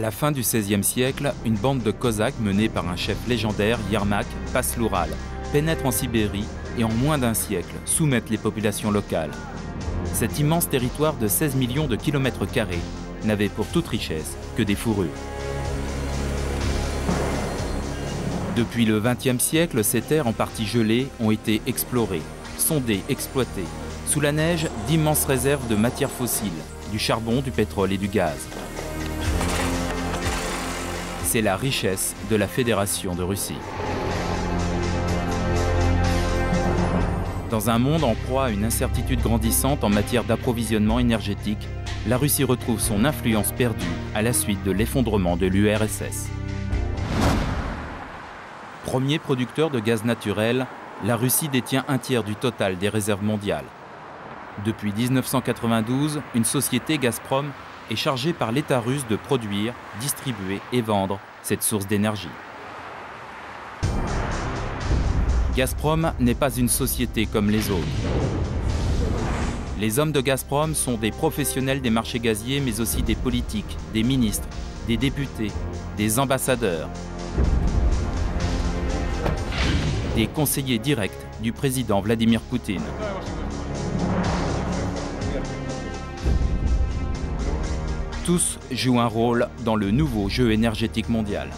la fin du XVIe siècle, une bande de Cosaques menée par un chef légendaire, Yermak, passe l'Oural, pénètre en Sibérie et en moins d'un siècle soumettent les populations locales. Cet immense territoire de 16 millions de kilomètres carrés n'avait pour toute richesse que des fourrures. Depuis le XXe siècle, ces terres en partie gelées ont été explorées, sondées, exploitées. Sous la neige, d'immenses réserves de matières fossiles, du charbon, du pétrole et du gaz. C'est la richesse de la Fédération de Russie. Dans un monde en proie à une incertitude grandissante en matière d'approvisionnement énergétique, la Russie retrouve son influence perdue à la suite de l'effondrement de l'URSS. Premier producteur de gaz naturel, la Russie détient un tiers du total des réserves mondiales. Depuis 1992, une société Gazprom est chargée par l'État russe de produire, distribuer et vendre cette source d'énergie. Gazprom n'est pas une société comme les autres. Les hommes de Gazprom sont des professionnels des marchés gaziers, mais aussi des politiques, des ministres, des députés, des ambassadeurs, des conseillers directs du président Vladimir Poutine. Tous jouent un rôle dans le nouveau jeu énergétique mondial.